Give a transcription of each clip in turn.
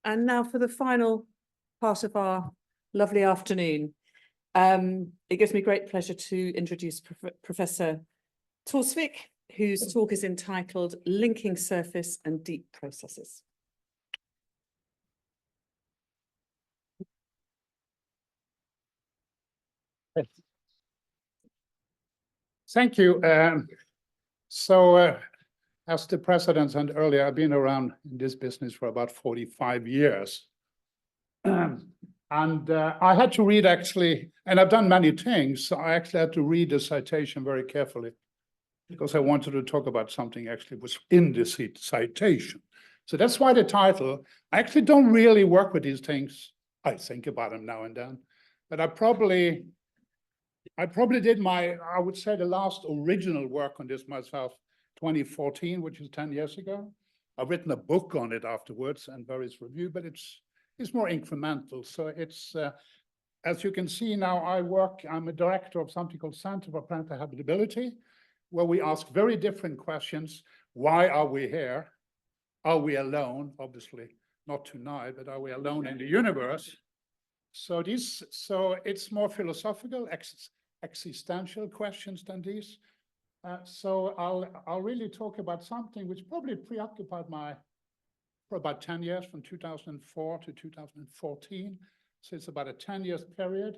And now for the final part of our lovely afternoon. It gives me great pleasure to introduce Professor Torsvik, whose talk is entitled Linking Surface and Deep Processes. Thank you. As the president said earlier, I've been around in this business for about 45 years. I had to read actually, and I've done many things, so I actually had to read the citation very carefully because I wanted to talk about something actually was in the citation. So that's why the title. I actually don't really work with these things. I think about them now and then, but I probably did I would say the last original work on this myself, 2014, which is 10 years ago. I've written a book on it afterwards and various reviews, but it's more incremental. So it's, as you can see now, I'm a director of something called Center for Planetary Habitability, where we ask very different questions. Why are we here? Are we alone? Obviously, not tonight, but are we alone in the universe? So it's more philosophical, existential questions than these. So I'll really talk about something which probably preoccupied for about 10 years, from 2004 to 2014. So it's about a 10 years period.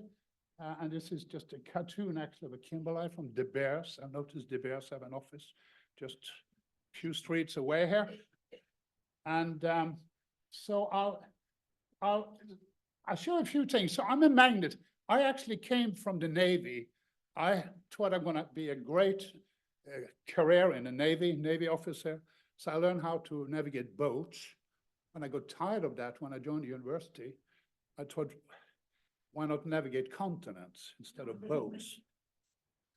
And this is just a cartoon actually of a Kimberlite from De Beers. I noticed De Beers have an office just a few streets away here. And so I'll show a few things. So I'm a magnet. I actually came from the Navy. I thought I'm going to be a great career in the Navy officer. So I learned how to navigate boats. When I got tired of that, when I joined the university, I thought, why not navigate continents instead of boats?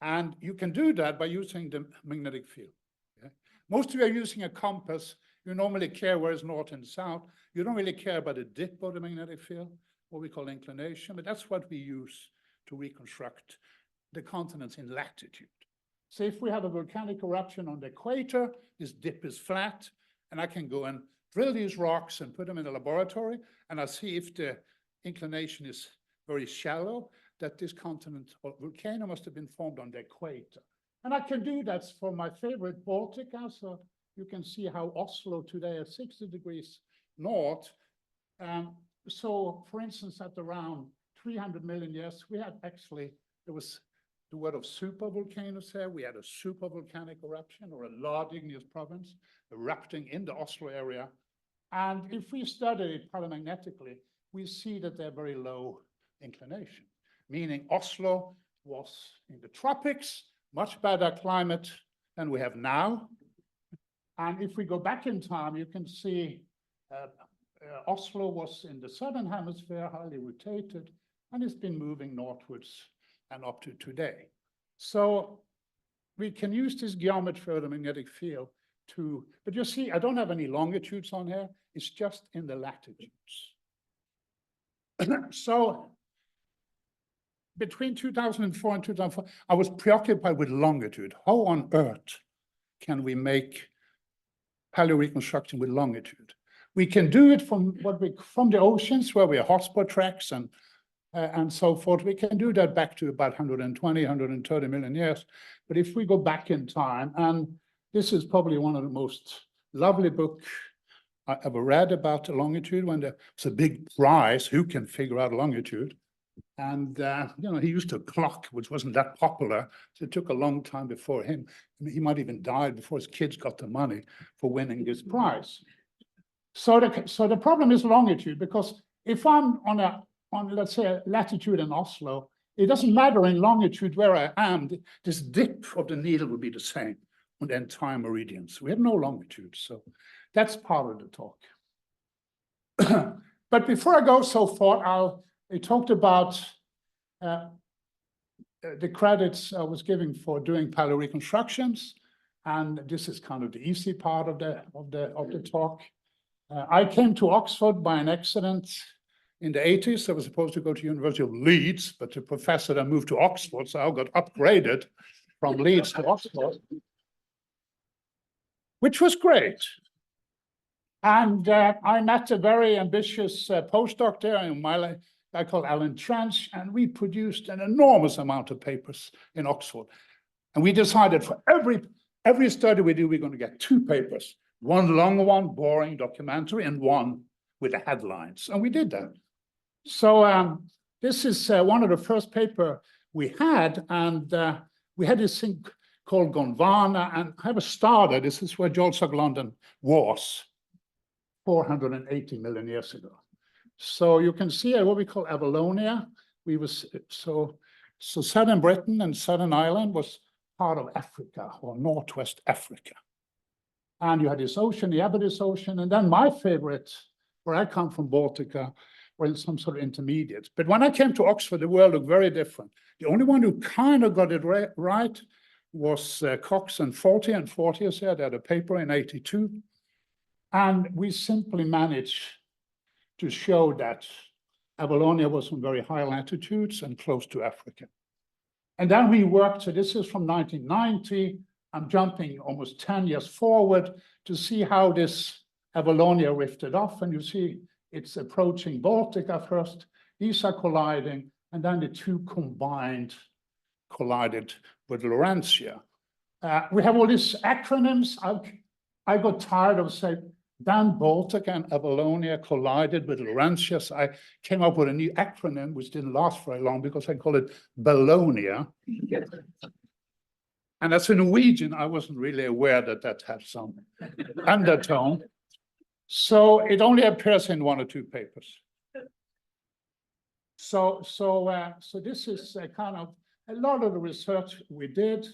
And you can do that by using the magnetic field. Okay? Most of you are using a compass. You normally care where is north and south. You don't really care about the dip of the magnetic field, what we call inclination, but that's what we use to reconstruct the continents in latitude. So if we have a volcanic eruption on the equator, this dip is flat, and I can go and drill these rocks and put them in a laboratory, and I see if the inclination is very shallow, that this continent or volcano must have been formed on the equator. And I can do that for my favorite Baltica. So you can see how Oslo today is 60 degrees north. So for instance, at around 300 million years, we had actually, there was the word of supervolcanoes there. We had a supervolcanic eruption or a large igneous province erupting in the Oslo area. And if we study it paramagnetically, we see that they're very low inclination, meaning Oslo was in the tropics, much better climate than we have now. And if we go back in time, you can see Oslo was in the southern hemisphere, highly rotated, and it's been moving northwards and up to today. So we can use this geometry of the magnetic field to, but you see, I don't have any longitudes on here. It's just in the latitudes. So between 2004 and 2004, I was preoccupied with longitude. How on earth can we make paleoreconstruction with longitude? We can do it from the oceans, where we have hotspot tracks and so forth. We can do that back to about 120, 130 million years. But if we go back in time, and this is probably one of the most lovely books I ever read about the longitude, when there was a big prize, who can figure out longitude? And, he used a clock, which wasn't that popular. So it took a long time before him. I mean, he might even die before his kids got the money for winning this prize. So the problem is longitude, because if I'm on let's say a latitude in Oslo, it doesn't matter in longitude where I am, this dip of the needle will be the same on the entire meridian. So we have no longitude. So that's part of the talk. But before I go so far, I talked about the credits I was giving for doing paleoreconstructions, and this is kind of the easy part of the talk. I came to Oxford by an accident in the 80s. I was supposed to go to University of Leeds, but the professor then moved to Oxford, so I got upgraded from Leeds to Oxford, which was great. And I met a very ambitious postdoc there in my life, a guy called Alan Trench, and we produced an enormous amount of papers in Oxford. And we decided for every study we do, we're going to get 2 papers, one long one, boring documentary, and one with the headlines. And we did that. So this is one of the first paper we had, and we had this thing called Gondwana, and I have a starter. This is where George of London was 480 million years ago. So you can see what we call Avalonia. We was so southern Britain and southern Ireland was part of Africa or Northwest Africa. And you had this ocean, the Abydis Ocean, and then my favorite, where I come from, Baltica, were in some sort of intermediates. But when I came to Oxford, the world looked very different. The only one who kind of got it right was Cox and Fortier, and Fortier said they had a paper in '82. And we simply managed to show that Avalonia was on very high latitudes and close to Africa. And then we worked, so this is from 1990. I'm jumping almost 10 years forward to see how this Avalonia rifted off. And you see it's approaching Baltica first. These are colliding, and then the 2 collided with Laurentia. We have all these acronyms. I got tired of saying, then Baltica and Avalonia collided with Laurentia. So I came up with a new acronym, which didn't last very long because I called it Ballonia. And as a Norwegian, I wasn't really aware that that had some undertone. So it only appears in 1 or 2 papers. So this is kind of a lot of the research we did.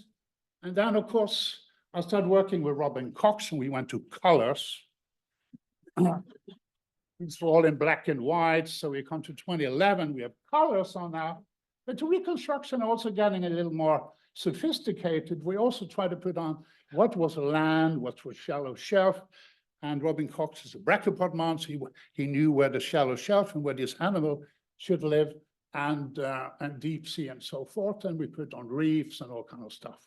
And then, of course, I started working with Robin Cox, and we went to colors. It's all in black and white. So we come to 2011, we have colors on now. But the reconstruction also getting a little more sophisticated. We also try to put on what was land, what was shallow shelf. And Robin Cox is a brachipod man, so he knew where the shallow shelf and where this animal should live, and deep sea and so forth. And we put on reefs and all kind of stuff.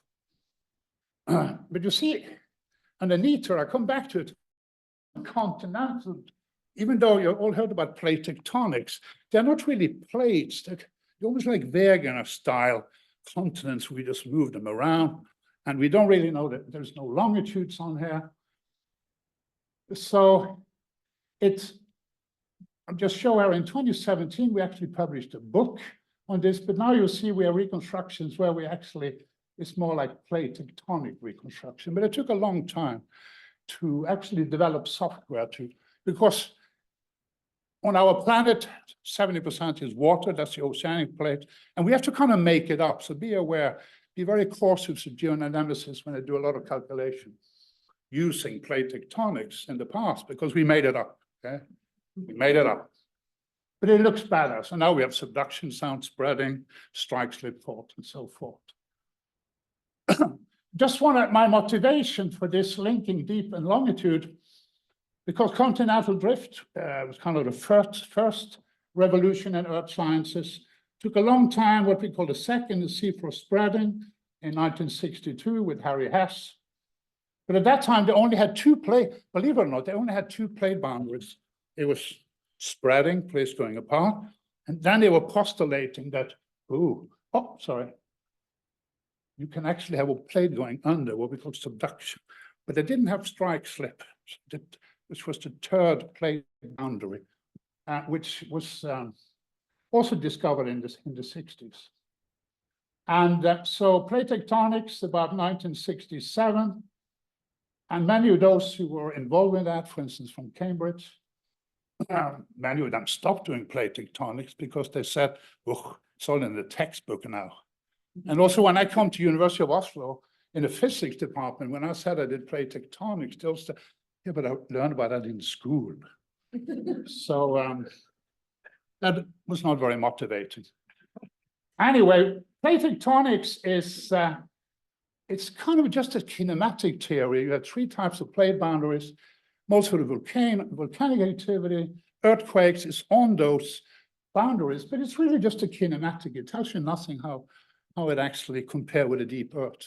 But you see, underneath, I come back to it, continental, even though you all heard about plate tectonics, they're not really plates. They're almost like Wegener style continents. We just move them around, and we don't really know that there's no longitudes on here. So I'm just showing here in 2017, we actually published a book on this, but now you see we have reconstructions where we actually, it's more like plate tectonic reconstruction, but it took a long time to actually develop software because on our planet, 70% is water, that's the oceanic plate, and we have to kind of make it up. So be aware, be very cautious of geoanalysis when I do a lot of calculation using plate tectonics in the past, because we made it up, okay? We made it up. But it looks better. So now we have subduction sound spreading, strike slip fault, and so forth. Just wanted my motivation for this linking deep and longitude, because continental drift was kind of the first revolution in earth sciences. Took a long time, what we call the second, the seafloor spreading in 1962 with Harry Hess. But at that time, they only had 2 plate, believe it or not, they only had 2 plate boundaries. It was spreading, plates going apart, and then they were postulating that, you can actually have a plate going under, what we call subduction. But they didn't have strike slip, which was the 3rd plate boundary, which was also discovered in the 60s. And so plate tectonics about 1967, and many of those who were involved in that, for instance, from Cambridge, many of them stopped doing plate tectonics because they said, oh, it's all in the textbook now. And also when I come to University of Oslo in the physics department, when I said I did plate tectonics, they all said, yeah, but I learned about that in school. So that was not very motivating. Anyway, plate tectonics is, it's kind of just a kinematic theory. You have 3 types of plate boundaries. Most of the volcanic activity, earthquakes is on those boundaries, but it's really just a kinematic. It tells you nothing how it actually compares with the deep earth.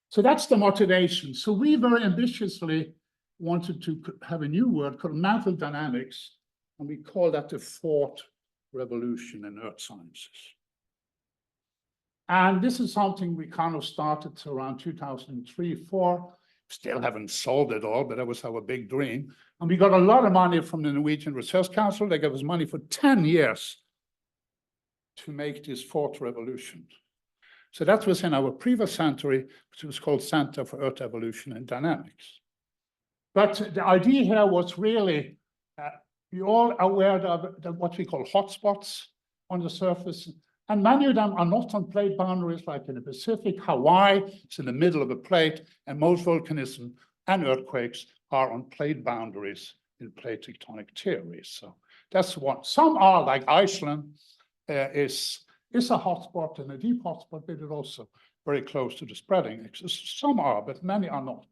So that's the motivation. So we very ambitiously wanted to have a new word called mantle dynamics, and we call that the fourth revolution in earth sciences. And this is something we kind of started around 2003-04. Still haven't solved it all, but that was our big dream. And we got a lot of money from the Norwegian Research Council. They gave us money for 10 years to make this fourth revolution. So that was in our previous century, which was called Center for Earth Evolution and Dynamics. But the idea here was really, you're all aware of what we call hotspots on the surface. And many of them are not on plate boundaries, like in the Pacific. Hawaii is in the middle of a plate, and most volcanism and earthquakes are on plate boundaries in plate tectonic theories. So that's one. Some are, like Iceland, is a hotspot and a deep hotspot, but it's also very close to the spreading axis. Some are, but many are not.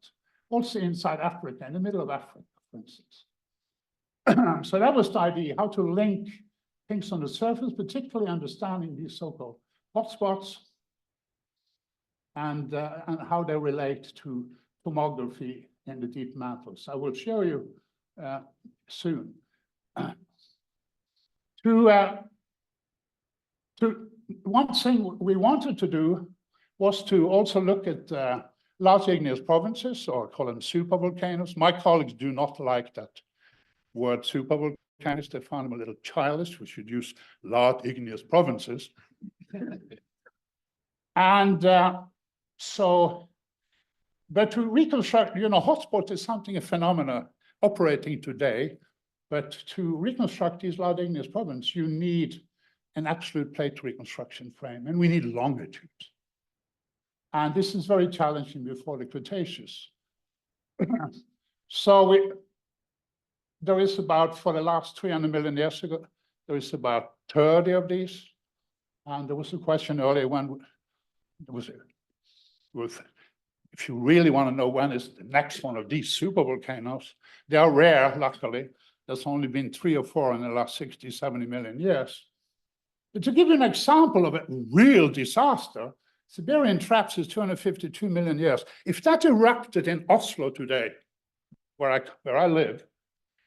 Also inside Africa, in the middle of Africa, for instance. So that was the idea, how to link things on the surface, particularly understanding these so-called hotspots and how they relate to tomography in the deep mantles. I will show you soon. One thing we wanted to do was to also look at large igneous provinces, or call them supervolcanoes. My colleagues do not like that word supervolcanoes. They found them a little childish. We should use large igneous provinces. And but to reconstruct, hotspot is something, a phenomena operating today, but to reconstruct these large igneous provinces, you need an absolute plate reconstruction frame, and we need longitudes. And this is very challenging before the Cretaceous. So there is about, for the last 300 million years ago, there is about 30 of these. And there was a question earlier when if you really want to know when is the next one of these supervolcanoes, they are rare, luckily. There's only been 3 or 4 in the last 60, 70 million years. But to give you an example of a real disaster, Siberian Traps is 252 million years. If that erupted in Oslo today, where I live,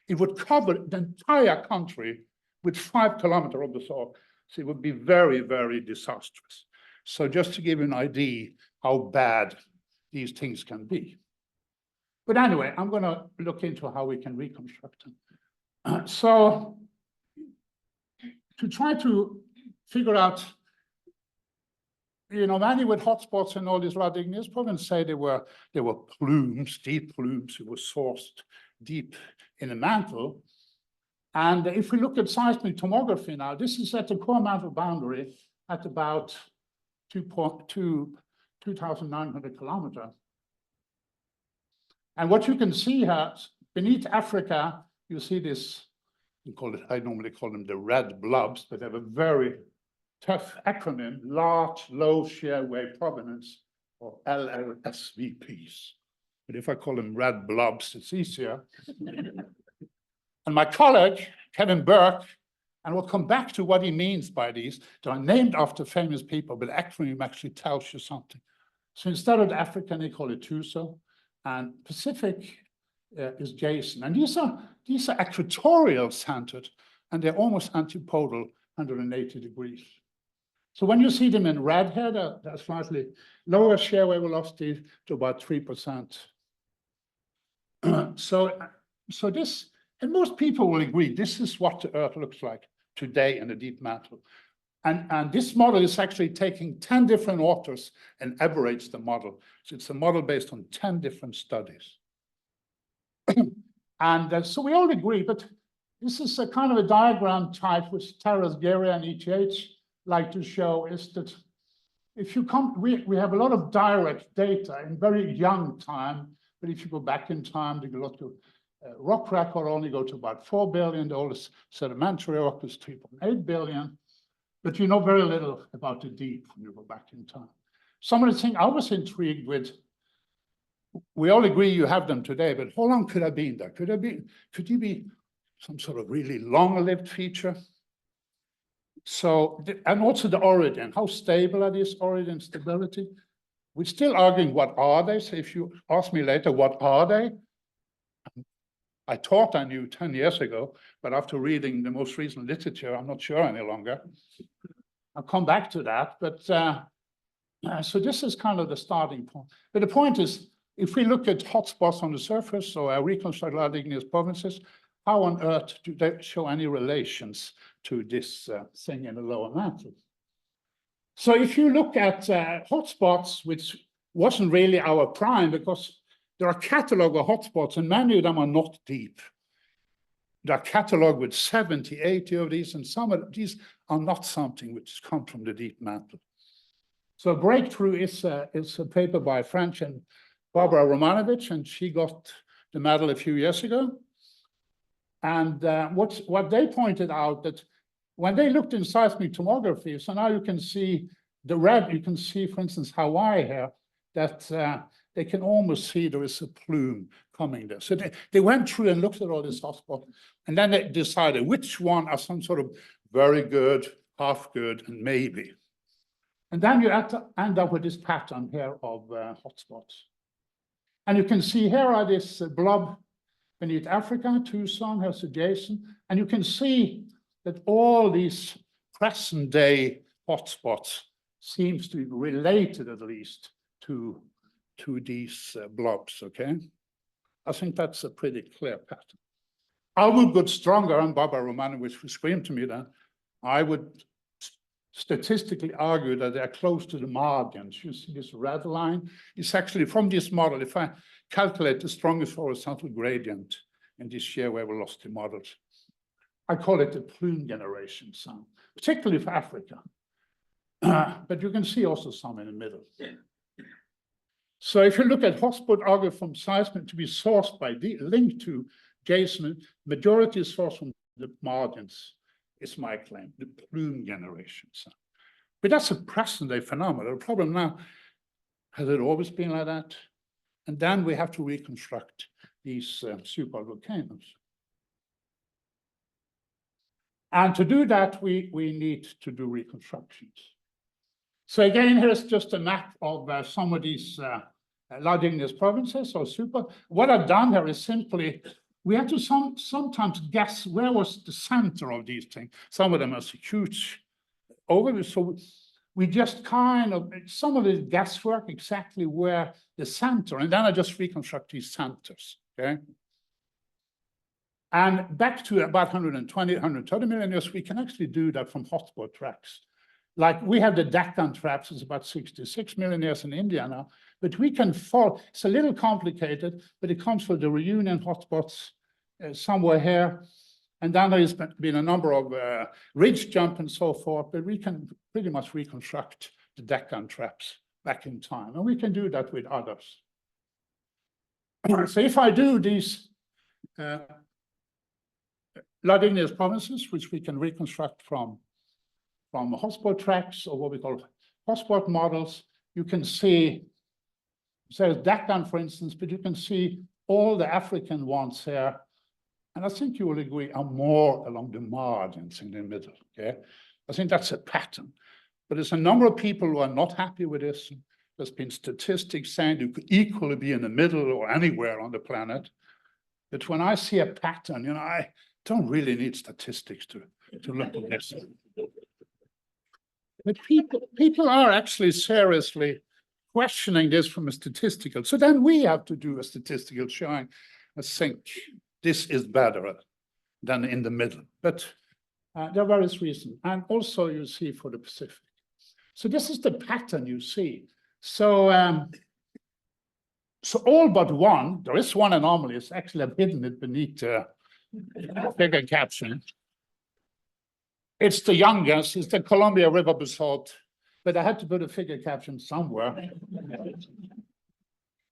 it would cover the entire country with 5 kilometers of the soil. So it would be very, very disastrous. So just to give you an idea how bad these things can be. But anyway, I'm going to look into how we can reconstruct them. So to try to figure out, many with hotspots in all these large igneous provinces say they were plumes, deep plumes, who were sourced deep in the mantle. And if we look at seismic tomography now, this is at the core mantle boundary at about 2,900 kilometers. And what you can see here, beneath Africa, you see this, I normally call them the red blobs, but they have a very tough acronym, large low shear wave provenance, or LLSVPs. But if I call them red blobs, it's easier. And my colleague, Kevin Burke, and we'll come back to what he means by these. They're named after famous people, but the acronym actually tells you something. So instead of the African, they call it TUSO, and Pacific is Jason. And these are equatorial centered, and they're almost antipodal, 180 degrees. So when you see them in red here, they're slightly lower shear wave velocity to about 3%. So this, and most people will agree, this is what the Earth looks like today in the deep mantle. And this model is actually taking 10 different authors and average the model. So it's a model based on 10 different studies. And so we all agree, but this is a kind of a diagram type which Taras, Gary, and ETH like to show, is that if you come, we have a lot of direct data in very young time, but if you go back in time, you go to rock record only go to about 4 billion. The oldest sedimentary rock is 3.8 billion. But you know very little about the deep when you go back in time. Some of the things I was intrigued with, we all agree you have them today, but how long could I be in there? Could you be some sort of really long-lived feature? So, and also the origin, how stable are these origin stability? We're still arguing what are they. So if you ask me later, what are they? I thought I knew 10 years ago, but after reading the most recent literature, I'm not sure any longer. I'll come back to that, but so this is kind of the starting point. But the point is, if we look at hotspots on the surface or our reconstructed large igneous provinces, how on earth do they show any relations to this thing in the lower mantle? So if you look at hotspots, which wasn't really our prime, because there are catalog of hotspots and many of them are not deep. There are catalog with 70, 80 of these, and some of these are not something which comes from the deep mantle. So a breakthrough is a paper by French and Barbara Romanovich, and she got the medal a few years ago. And what they pointed out that when they looked in seismic tomography, so now you can see the red, you can see, for instance, Hawaii here, that they can almost see there is a plume coming there. So they went through and looked at all these hotspots, and then they decided which one are some sort of very good, half good, and maybe. And then you end up with this pattern here of hotspots. And you can see here are this blob beneath Africa, Tucson, here's adjacent, and you can see that all these present day hotspots seems to be related at least to these blobs, okay? I think that's a pretty clear pattern. I would go stronger, and Barbara Romanovich who screamed to me that I would statistically argue that they're close to the margins. You see this red line? It's actually from this model, if I calculate the strongest horizontal gradient in this shear wave velocity models, I call it the plume generation zone, particularly for Africa. But you can see also some in the middle. So if you look at hotspot argue from seismic to be sourced by the link to Jason, majority is sourced from the margins, is my claim, the plume generation zone. But that's a present day phenomenon. The problem now, has it always been like that? And then we have to reconstruct these supervolcanoes. And to do that, we need to do reconstructions. So again, here's just a map of some of these large igneous provinces or super. What I've done here is simply, we have to sometimes guess where was the center of these things. Some of them are huge overview. So we just kind of, some of the guesswork exactly where the center, and then I just reconstruct these centers, okay? And back to about 120, 130 million years, we can actually do that from hotspot tracks. Like we have the Deccan traps, it's about 66 million years in India now, but we can fall, it's a little complicated, but it comes from the reunion hotspots somewhere here. And then there's been a number of ridge jump and so forth, but we can pretty much reconstruct the Deccan traps back in time. And we can do that with others. So if I do these large igneous provinces, which we can reconstruct from hotspot tracks or what we call hotspot models, you can see, so Deccan, for instance, but you can see all the African ones here. And I think you will agree are more along the margins in the middle, okay? I think that's a pattern. But there's a number of people who are not happy with this. There's been statistics saying you could equally be in the middle or anywhere on the planet. But when I see a pattern, you know, I don't really need statistics to look at this. But people are actually seriously questioning this from a statistical. So then we have to do a statistical showing, I think this is better than in the middle. But there are various reasons. And also you see for the Pacific. So this is the pattern you see. So, so all but one, there is one anomaly, it's actually I've hidden it beneath the figure caption. It's the youngest, it's the Columbia River basalt, but I had to put a figure caption somewhere.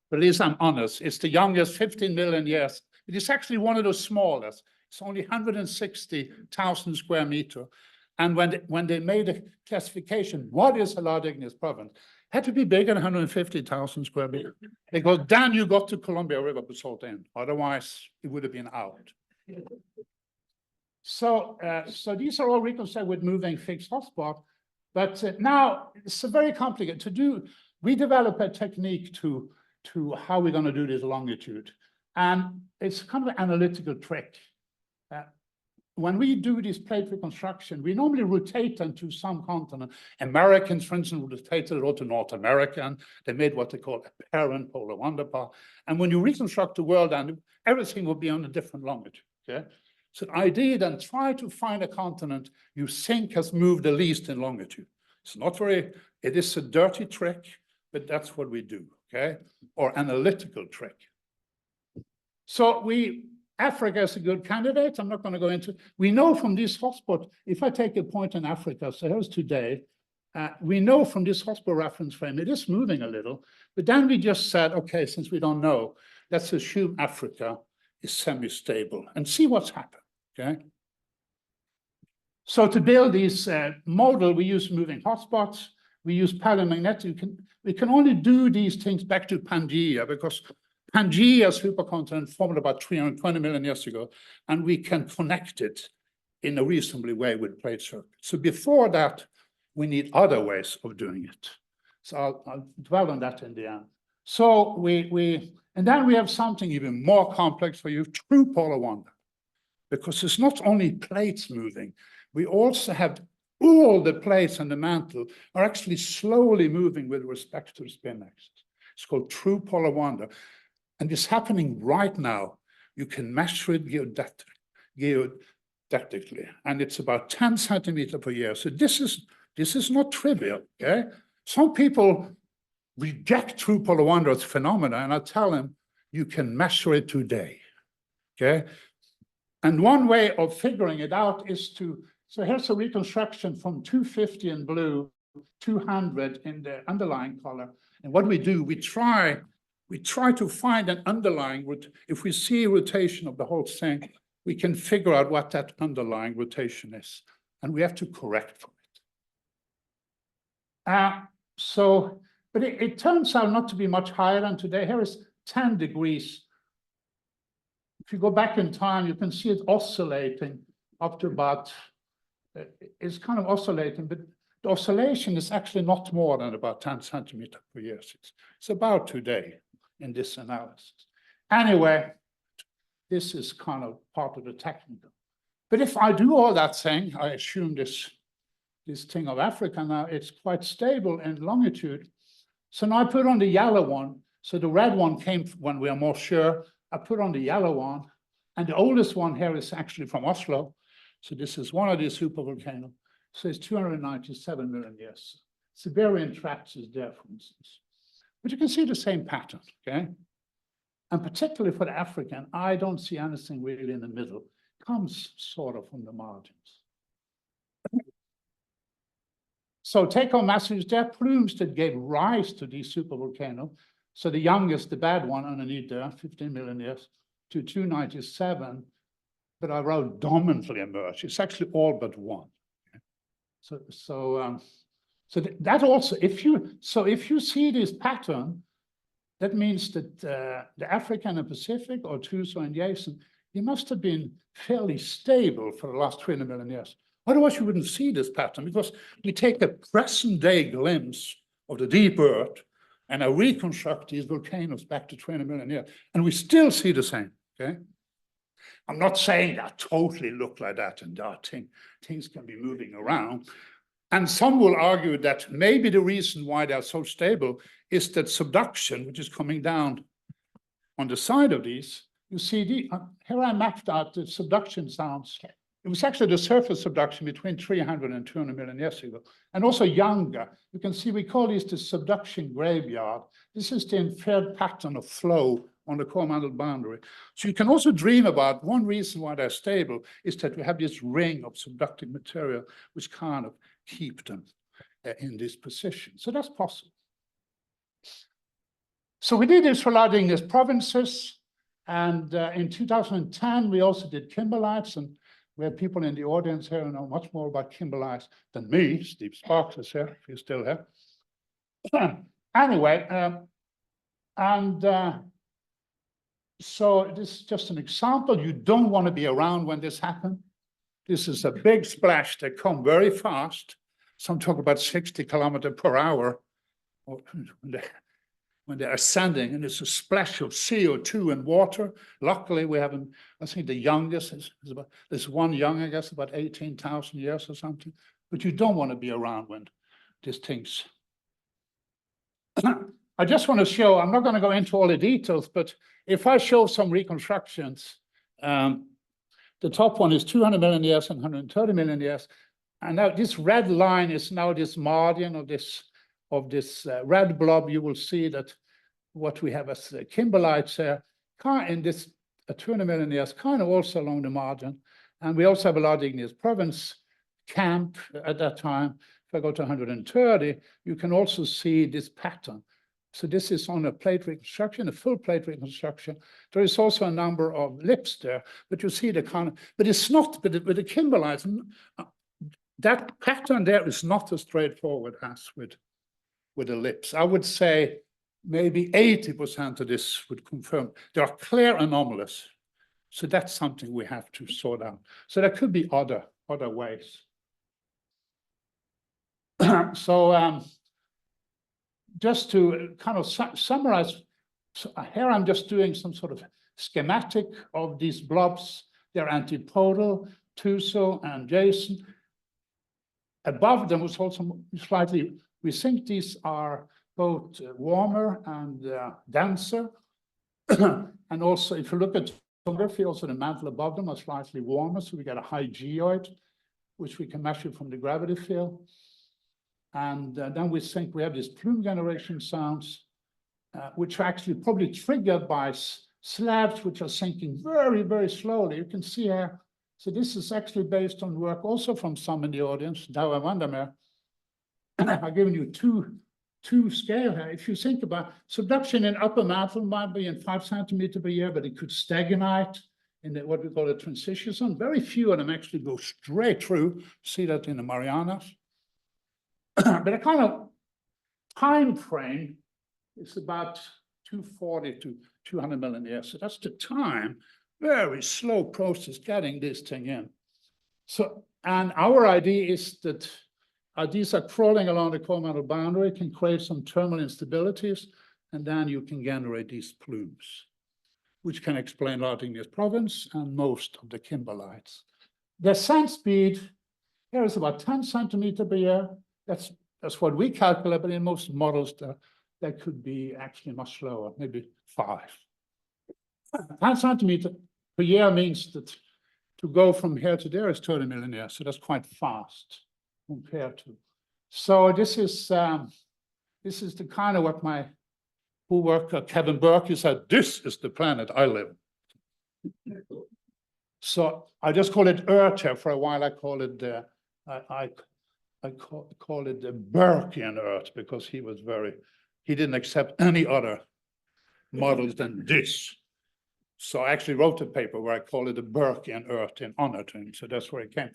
But at least I'm honest, it's the youngest, 15 million years. It is actually one of the smallest. It's only 160,000 square meter. And when they made a classification, what is a large igneous province? It had to be bigger than 150,000 square meter, because then you got to Columbia River basalt in. Otherwise, it would have been out. So, so these are all reconstructed with moving fixed hotspot. But now it's very complicated to do. We develop a technique to how we're going to do this longitude. And it's kind of an analytical trick. When we do this plate reconstruction, we normally rotate them to some continent. Americans, for instance, rotated it all to North America, and they made what they call apparent polar wonderpart. And when you reconstruct the world, and everything will be on a different longitude. Okay, so the idea then, try to find a continent you think has moved the least in longitude. It's not very. It is a dirty trick, but that's what we do. Okay, or analytical trick. So Africa is a good candidate. I'm not going to go into it. We know from this hotspot, if I take a point in Africa, so here's today, we know from this hotspot reference frame, it is moving a little, but then we just said, okay, since we don't know, let's assume Africa is semi-stable and see what's happened, okay? So to build this model, we use moving hotspots, we use paramagnetic. We can only do these things back to Pangaea, because Pangaea supercontinent formed about 320 million years ago, and we can connect it in a reasonably way with plate circuits. So before that, we need other ways of doing it. So I'll dwell on that in the end. So and then we have something even more complex for you, true polar wonder, because it's not only plates moving, we also have all the plates and the mantle are actually slowly moving with respect to the spin axis. It's called true polar wonder. And it's happening right now. You can measure it geodactically, and it's about 10 centimeters per year. So this is not trivial. Okay, some people reject true polar wonder as a phenomenon, and I tell them you can measure it today. Okay, and one way of figuring it out is to. So here's a reconstruction from 250 in blue, 200 in the underlying color, and what we do, we try to find an underlying, if we see a rotation of the whole thing, we can figure out what that underlying rotation is, and we have to correct for it. But it turns out not to be much higher than today. Here is 10 degrees. If you go back in time, you can see it oscillating up to about, it's kind of oscillating, but the oscillation is actually not more than about 10 centimeters per year. It's about today in this analysis. Anyway, this is kind of part of the technical. But if I do all that thing, I assume this thing of Africa now, it's quite stable in longitude. So now I put on the yellow one. So the red one came when we are more sure. I put on the yellow one. And the oldest one here is actually from Oslo. So this is one of these supervolcanoes. So it's 297 million years. Siberian Tracts is there, for instance. But you can see the same pattern, okay? And particularly for the African, I don't see anything really in the middle. It comes sort of from the margins. So take-home message, there are plumes that gave rise to these supervolcanoes. So the youngest, the bad one underneath there, 15 million years, to 297, but I wrote dominantly emerged. It's actually all but one. So that also, if you see this pattern, that means that the African and Pacific, or Tuso and Jason, they must have been fairly stable for the last 20 million years. Otherwise, you wouldn't see this pattern, because we take a present-day glimpse of the deep Earth, and I reconstruct these volcanoes back to 20 million years, and we still see the same. Okay, I'm not saying that totally look like that, and things can be moving around. And some will argue that maybe the reason why they're so stable is that subduction, which is coming down on the side of these. You see, here I mapped out the subduction sounds. It was actually the surface subduction between 300 and 200 million years ago, and also younger. You can see we call this the subduction graveyard. This is the inferred pattern of flow on the core mantle boundary. So you can also dream about one reason why they're stable is that we have this ring of subducting material which kind of keep them in this position. So that's possible. So we did this for large English provinces. And in 2010, we also did kimberlites, and we have people in the audience here who know much more about kimberlites than me. Steve Sparks is here, if he's still here. Anyway, so this is just an example. You don't want to be around when this happened. This is a big splash. They come very fast. Some talk about 60 kilometers per hour when when they're ascending, and it's a splash of CO2 and water. Luckily, we haven't, I think the youngest is about, there's one young, I guess, about 18,000 years or something. But you don't want to be around when these things. I just want to show, I'm not going to go into all the details, but if I show some reconstructions, the top one is 200 million years and 130 million years. And now this red line is now this margin of this red blob. You will see that what we have as kimberlites here, in this 200 million years, kind of also along the margin. And we also have a lot of igneous province camp at that time. If I go to 130, you can also see this pattern. So this is on a plate reconstruction, a full plate reconstruction. There is also a number of lips there, but you see the kind of, but it's not, with the kimberlites, that pattern there is not as straightforward as with the lips. I would say maybe 80% of this would confirm. There are clear anomalies. So that's something we have to sort out. So there could be other ways. So just to kind of summarize, so here I'm just doing some sort of schematic of these blobs. They're antipodal, Tuso and Jason. Above them was also slightly, we think these are both warmer and denser. And also, if you look at photography, also the mantle above them are slightly warmer. So we get a high geoid, which we can measure from the gravity field. And then we think we have these plume generation sounds, which are actually probably triggered by slabs which are sinking very, very slowly. You can see here. So this is actually based on work also from some in the audience, Douwe Vandermeer. I've given you two scale here. If you think about subduction in upper mantle might be in 5 centimeter per year, but it could stagnate in what we call a transition zone. Very few of them actually go straight through. See that in the Marianas. But a kind of time frame is about 240 to 200 million years. So that's the time, very slow process getting this thing in. So, and our idea is that these are crawling along the core mantle boundary, can create some thermal instabilities, and then you can generate these plumes, which can explain a lot of igneous province and most of the kimberlites. The ascent speed here is about 10 centimeter per year. That's what we calculate, but in most models, that could be actually much slower, maybe 5. 10 centimeter per year means that to go from here to there is 30 million years, so that's quite fast compared to. So this is the kind of what my co-worker Kevin Burke said. This is the planet I live in. So I just call it Earth here for a while. I call it I call it the Burkean Earth because he didn't accept any other models than this. So I actually wrote a paper where I call it the Burkean Earth in honor to him. So that's where it came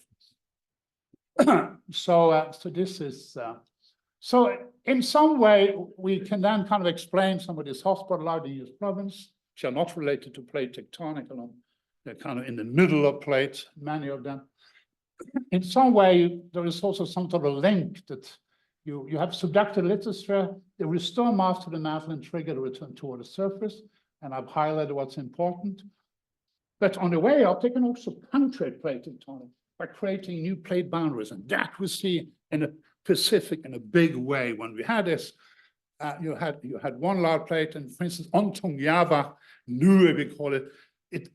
from. So this is, so in some way, we can then kind of explain some of this hotspot igneous province, which are not related to plate tectonic alone. They're kind of in the middle of plates, many of them. In some way, there is also some sort of link that you have subducted lithosphere, they restore mass to the mantle and trigger the return toward the surface. And I've highlighted what's important. But on the way up, they can also punctuate plate tectonic by creating new plate boundaries. And that we see in the Pacific in a big way. When we had this, you had one large plate, and for instance, on Tongyava, Nue, we call it, it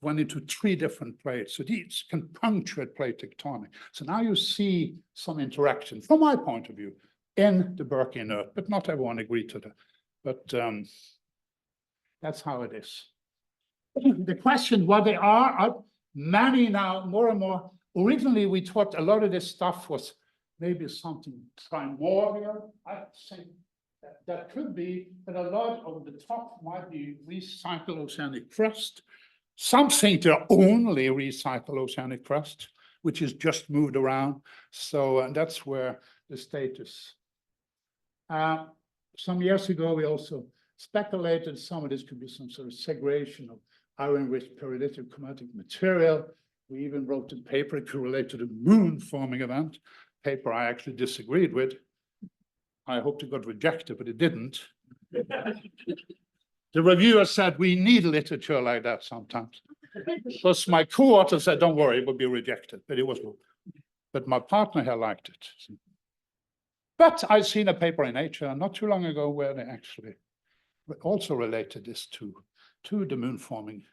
went into 3 different plates. So these can punctuate plate tectonic. So now you see some interaction, from my point of view, in the Burkean Earth, but not everyone agreed to that. But that's how it is. The question, what they are many now, more and more. Originally, we thought a lot of this stuff was maybe something primordial. I think that could be, but a lot of the top might be recycled oceanic crust. Some think they're only recycled oceanic crust, which is just moved around. So that's where the status. Some years ago, we also speculated some of this could be some sort of segregation of iron-rich perilytic chromatic material. We even wrote a paper it could relate to the moon forming event, paper I actually disagreed with. I hoped it got rejected, but it didn't. The reviewer said, we need literature like that sometimes. Because my co-author said, don't worry, it would be rejected, but it was good. But my partner here liked it. But I've seen a paper in Nature not too long ago where they actually also related this to the moon forming.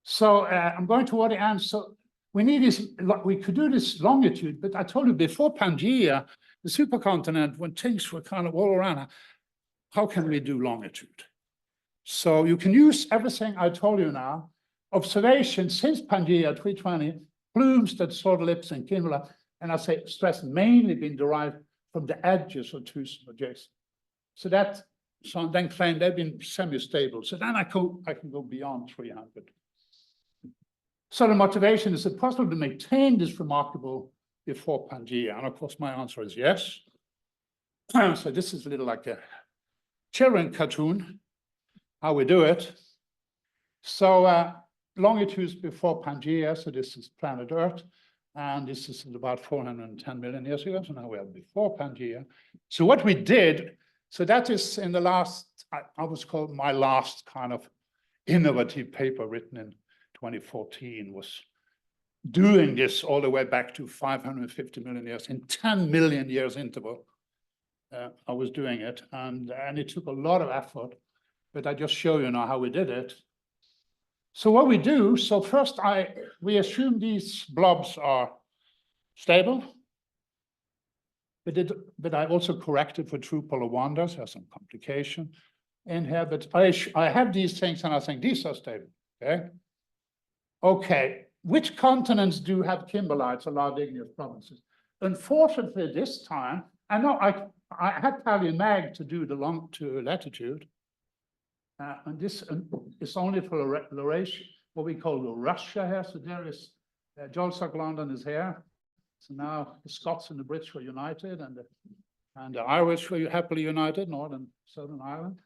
So I'm going toward the end. So we need this, we could do this longitude, but I told you before Pangaea, the supercontinent, when things were kind of all around, how can we do longitude? So you can use everything I told you now. Observation since Pangaea 320, plumes that sort of ellipse and cumula, and I say stress mainly been derived from the edges of two adjacent. So that, so then claim they've been semi-stable. So then I can go beyond 300. So the motivation, is it possible to maintain this remarkable before Pangaea? And of course, my answer is yes. So this is a little like a children cartoon, how we do it. So longitudes before Pangaea, so this is planet Earth, and this is about 410 million years ago, so now we are before Pangaea. So what we did, so that is in the last, I was called my last kind of innovative paper written in 2014, was doing this all the way back to 550 million years, in 10 million years interval. I was doing it, and it took a lot of effort, but I just show you now how we did it. So what we do, so first we assume these blobs are stable, but I also corrected for true polar wonders, there's some complication in here, but I have these things and I think these are stable, okay? Okay, which continents do have kimberlites or large igneous provinces? Unfortunately, this time, I know I had Paleomag to do the long to latitude, and this is only for Laurasia, what we call Laurasia here. So there is Jolsock London is here. So now the Scots and the British were united, and the Irish were happily united, Northern Southern Ireland.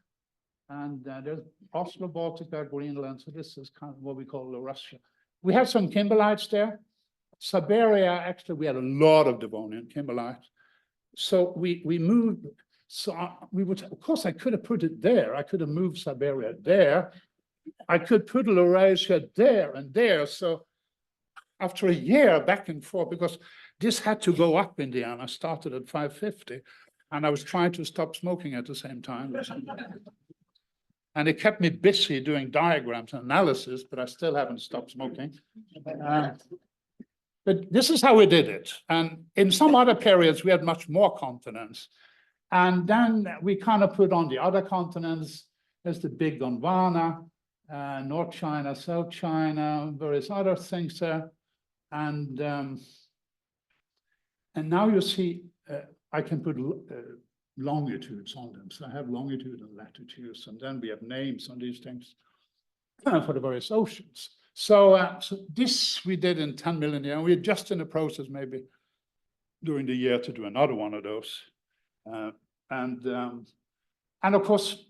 And there's Oslo, Baltica, Greenland. So this is kind of what we call Laurasia. We have some kimberlites there. Siberia, actually, we had a lot of Devonian kimberlites. So we moved, so we would, of course, I could have put it there. I could have moved Siberia there. I could put Laurasia there and there. So after a year back and forth, because this had to go up in the end, I started at 550 and I was trying to stop smoking at the same time. And it kept me busy doing diagrams and analysis, but I still haven't stopped smoking. But this is how we did it. And in some other periods, we had much more continents. And then we kind of put on the other continents. There's the big Gondwana, North China, South China, various other things there. And now you see, I can put longitudes on them. So I have longitude and latitudes, and then we have names on these things for the various oceans. So, so this we did in 10 million years. We're just in the process, maybe during the year, to do another one of those. And of course,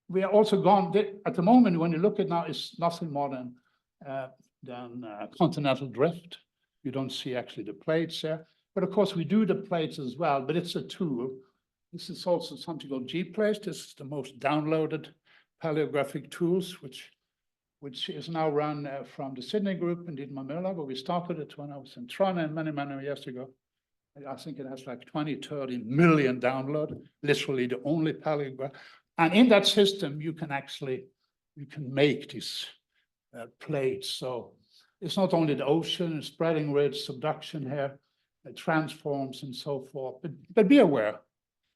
we are also gone at the moment. When you look at now, it's nothing more than continental drift. You don't see actually the plates there, but of course we do the plates as well. But it's a tool. This is also something called G-Place. This is the most downloaded paleographic tools, which is now run from the Sydney group in Dietmar Miller, but we started it when I was in Trondheim many, many years ago. I think it has like 20, 30 million download, literally the only paleograph. And in that system, you can make these plates. So it's not only the ocean, it's spreading ridge, subduction here, transforms and so forth. But be aware,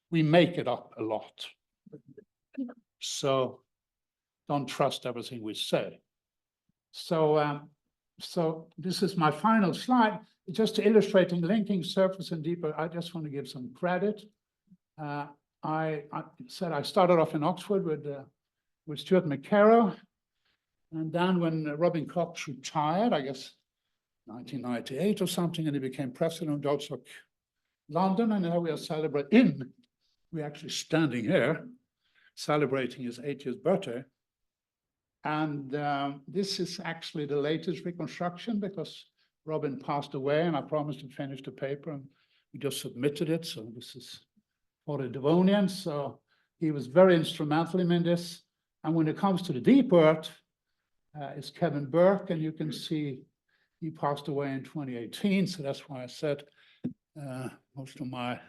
we make it up a lot. So don't trust everything we say. So, so this is my final slide, just to illustrating linking surface and deeper. I just want to give some credit. I said I started off in Oxford with Stuart McCarroll, and then when Robin Cox retired, I guess 1998 or something, and he became president of Jolsock London, and now we are celebrating. We're actually standing here celebrating his 80th birthday. And this is actually the latest reconstruction because Robin passed away and I promised to finish the paper and we just submitted it. So this is for the Devonians. So He was very instrumental in this. And when it comes to the deep earth, it's Kevin Burke, and you can see he passed away in 2018. So that's why I said most of my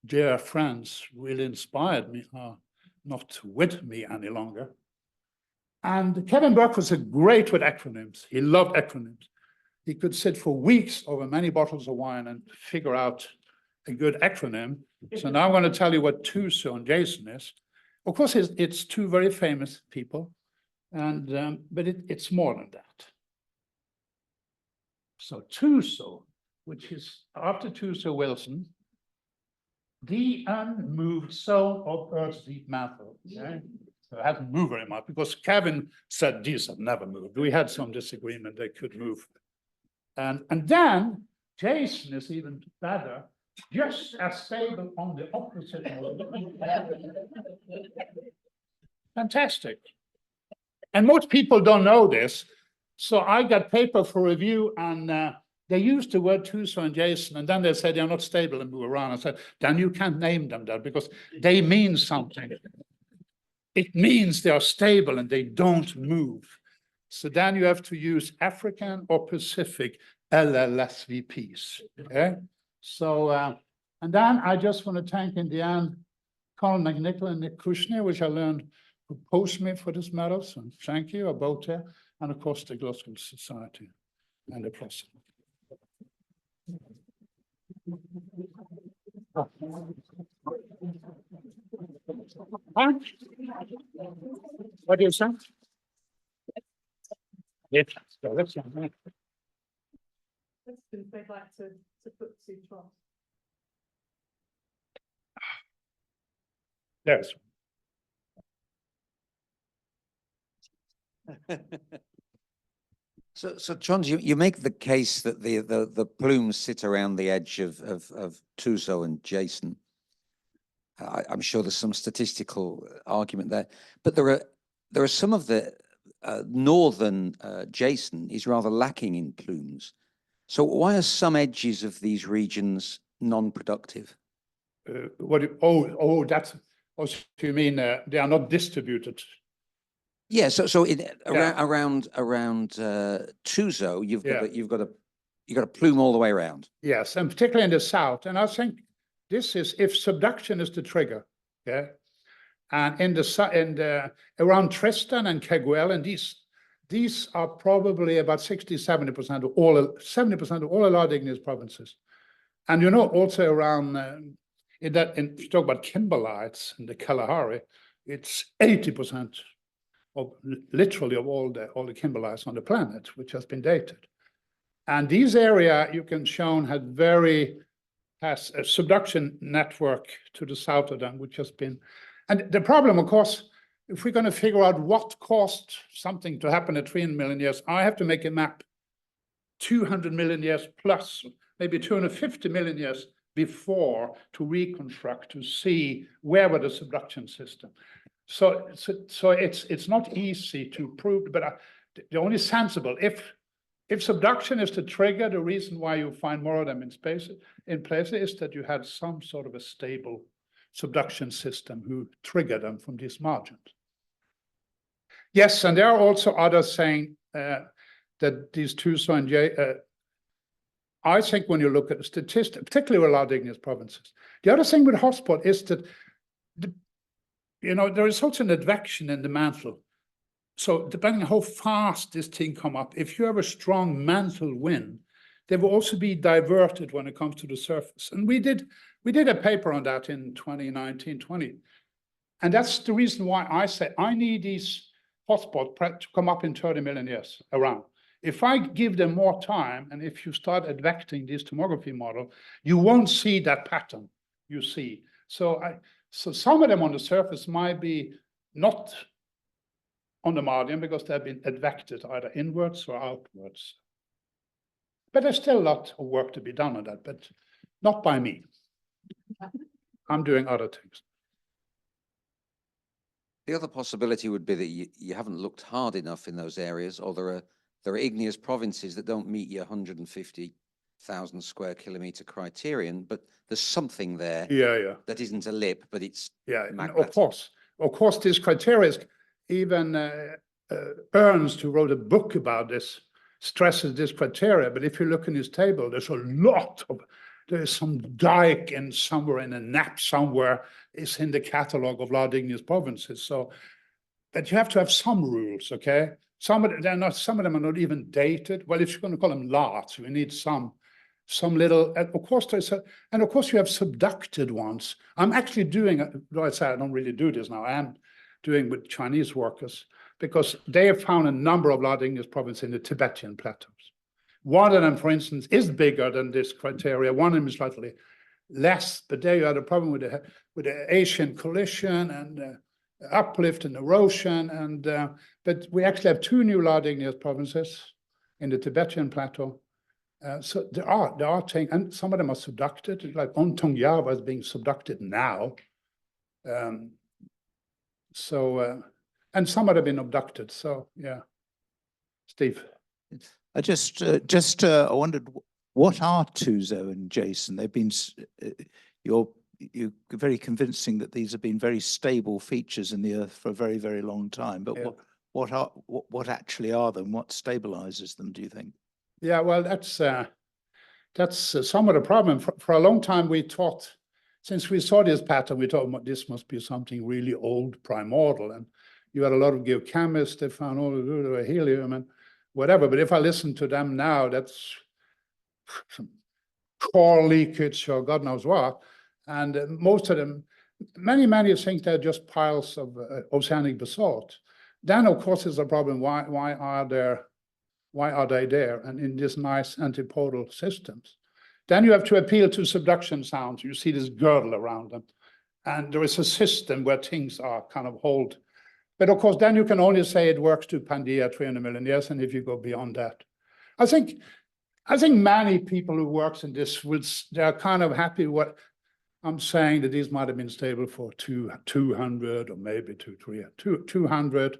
dear friends really inspired me, are not with me any longer. And Kevin Burke was great with acronyms. He loved acronyms. He could sit for weeks over many bottles of wine and figure out a good acronym. So now I'm going to tell you what TUSO and JASON is. Of course, it's two very famous people, and but it's more than that. So TUSO, which is after TUSO Wilson, the unmoved soul of Earth's deep mantle. Okay? So it hasn't moved very much because Kevin said these have never moved. We had some disagreement, they could move. And then Jason is even better, just as stable on the opposite. Fantastic. And most people don't know this. So I got paper for review, and they used the word TUSO and JASON, and then they said they're not stable and move around. I said, then you can't name them that because they mean something. It means they are stable and they don't move. So then you have to use African or Pacific LLSVPs. Okay. So, and then I just want to thank in the end Colin McNichol and Nick Kushner, which I learned proposed me for this medal. So thank you about that. And of course, the Glasgow Society and the press. Huh? What do you say? Yes, so that's They'd like to put two troughs. yes. So John, you make the case that the plumes sit around the edge of TUSO and JASON. I'm sure there's some statistical argument there, but there are some of the northern JASON is rather lacking in plumes. So why are some edges of these regions non-productive? That's what you mean. They are not distributed. Yeah. So around TUSO, you've got a plume all the way around. Yes, and particularly in the south. And I think this is if subduction is the trigger. Yeah. And in the around Tristan and Keguel, and these are probably about 70% of all 70% of all allowed igneous provinces. And you know, also around if you talk about kimberlites in the Kalahari, it's 80% of literally of all the kimberlites on the planet, which has been dated. And these area you can show has a subduction network to the south of them, which has been, and the problem, of course, if we're going to figure out what caused something to happen at 300 million years, I have to make a map 200 million years plus, maybe 250 million years before to reconstruct, to see where were the subduction system. So it's not easy to prove, but the only sensible, if subduction is the trigger, the reason why you find more of them in places is that you had some sort of a stable subduction system who triggered them from these margins. Yes, and there are also others saying that these TUSO and JASON, I think when you look at the statistics, particularly allowed igneous provinces, the other thing with hotspot is that there is also an advection in the mantle. So depending on how fast this thing come up, if you have a strong mantle wind, they will also be diverted when it comes to the surface. And we did a paper on that in 2019-20. And that's the reason why I say I need these hotspots to come up in 30 million years around. If I give them more time, and if you start advecting this tomography model, you won't see that pattern you see. So some of them on the surface might be not on the margin because they've been advected either inwards or outwards. But there's still a lot of work to be done on that, but not by me. I'm doing other things. The other possibility would be that you haven't looked hard enough in those areas, or there are igneous provinces that don't meet your 150 1,000 square kilometer criterion, but there's something there Yeah. that isn't a lip, but it's Yeah, and magnetic. of course, this criteria is even Ernst, who wrote a book about this, stresses this criteria. But if you look in his table, there's some dike and somewhere in a nap somewhere is in the catalog of large igneous provinces. So, but you have to have some rules, okay? Some of them are not even dated. Well, if you're going to call them large, we need some little, and of course you have subducted ones. I'm actually doing, though I say I don't really do this now, I am doing with Chinese workers, because they have found a number of large igneous provinces in the Tibetan plateaus. One of them, for instance, is bigger than this criteria. One of them is slightly less, but there you had a problem with the Asian collision and uplift and erosion. And but we actually have 2 new large igneous provinces in the Tibetan plateau. So there are things, and some of them are subducted, like Ontong Java is being subducted now. And some of them have been abducted. So yeah, Steve. I I wondered, what are Tuzo and Jason? They've been, you're very convincing that these have been very stable features in the Earth for a very, very long time. But Yeah. what actually are them? What stabilizes them, do you think? Yeah, well, that's some of the problem. For a long time, we thought, since we saw this pattern, we thought this must be something really old, primordial. And you had a lot of geochemists that found all the helium and whatever. But if I listen to them now, that's some core leakage or God knows what. And most of them, many think they're just piles of oceanic basalt. Then, of course, is a problem. Why are they there and in these nice antipodal systems? Then you have to appeal to subduction sounds. You see this girdle around them. And there is a system where things are kind of hold. But of course, then you can only say it works to Pangaea 300 million years. And if you go beyond that, I think many people who works in this they're kind of happy what I'm saying, that these might have been stable for 200 or maybe 200.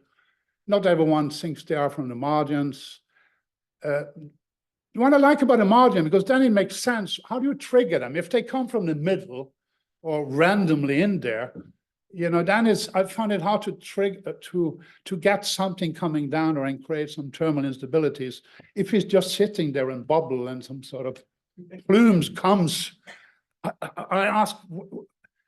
Not everyone thinks they are from the margins. What I like about a margin, because then it makes sense. How do you trigger them? If they come from the middle or randomly in there, then I find it hard to trigger to get something coming down or and create some thermal instabilities. If it's just sitting there and bubble and some sort of plumes comes, I ask,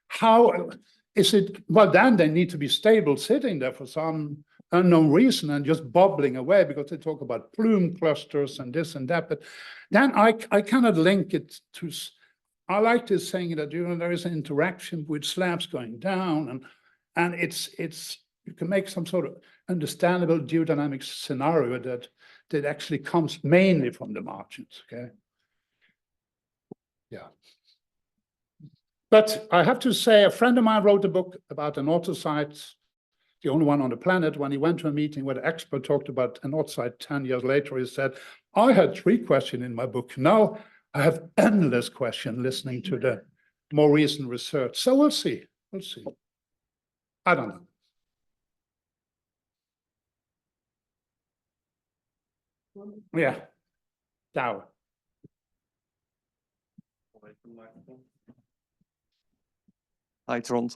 how is it? Well, then they need to be stable, sitting there for some unknown reason and just bubbling away, because they talk about plume clusters and this and that. But then I cannot link it to. I like this saying that there is an interaction with slabs going down, and it's you can make some sort of understandable geodynamic scenario that actually comes mainly from the margins. Okay. Yeah. But I have to say, a friend of mine wrote a book about anorthosites, the only one on the planet. When he went to a meeting where the expert talked about anorthosite 10 years later, he said, I had 3 questions in my book. Now I have endless questions listening to the more recent research. So we'll see. We'll see. I don't know. Yeah. Dow. Hi, Trond.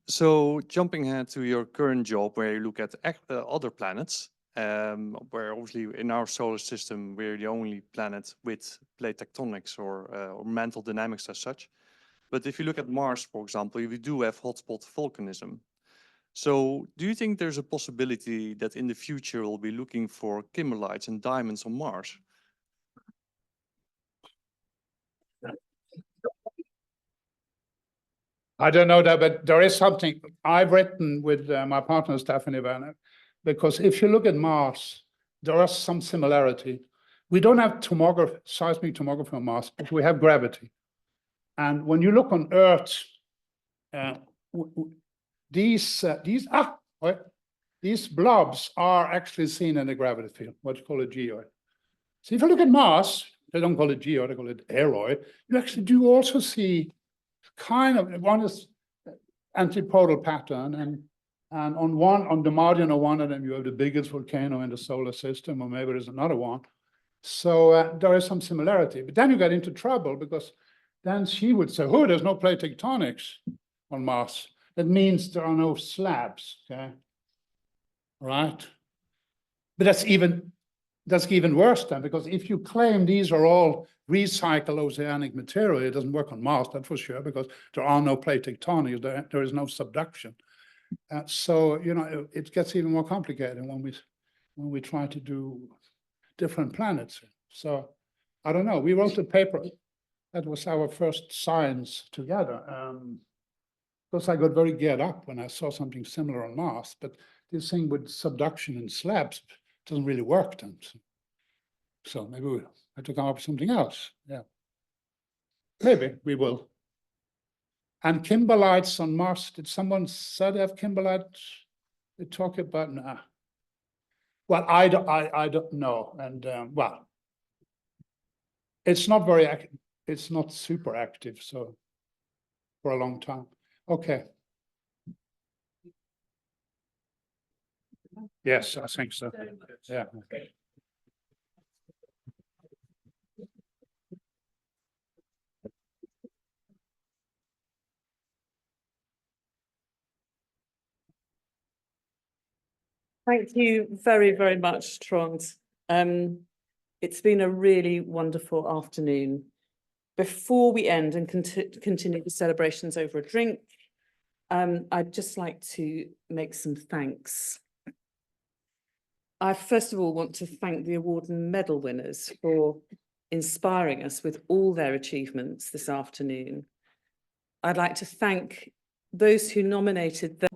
So jumping ahead to your current job, where you look at other planets, where obviously in our solar system, we're the only planet with plate tectonics or mantle dynamics as such. But if you look at Mars, for example, we do have hotspot volcanism. So do you think there's a possibility that in the future we'll be looking for kimberlites and diamonds on Mars? I don't know that, but there is something I've written with my partner, Stephanie Werner, because if you look at Mars, there is some similarity. We don't have seismic tomography on Mars, but we have gravity. And when you look on Earth, these blobs are actually seen in the gravity field, what you call a geoid. So if you look at Mars, they don't call it geoid, they call it aeroid. You actually do also see kind of, one is antipodal pattern, and on the margin of one of them, you have the biggest volcano in the solar system, or maybe there's another one. So there is some similarity, but then you get into trouble because then she would say, oh, there's no plate tectonics on Mars. That means there are no slabs, okay? Right? But that's even worse then, because if you claim these are all recycled oceanic material, it doesn't work on Mars, that's for sure, because there are no plate tectonics, there is no subduction. So, you know, it gets even more complicated when we try to do different planets. So, I don't know, we wrote a paper, that was our first science together. Because I got very geared up when I saw something similar on Mars, but this thing with subduction and slabs doesn't really work then. So maybe we have to come up with something else. Yeah. Maybe we will. And kimberlites on Mars, did someone say they have kimberlites? They talk about, nah. Well, I don't know. And well, it's not very active. It's not super active. So for a long time. Okay. Yes, I think so. Yeah. Thank you very, very much, Trond. It's been a really wonderful afternoon. Before we end and continue the celebrations over a drink, I'd just like to make some thanks. I first of all want to thank the award and medal winners for inspiring us with all their achievements this afternoon. I'd like to thank those who nominated them.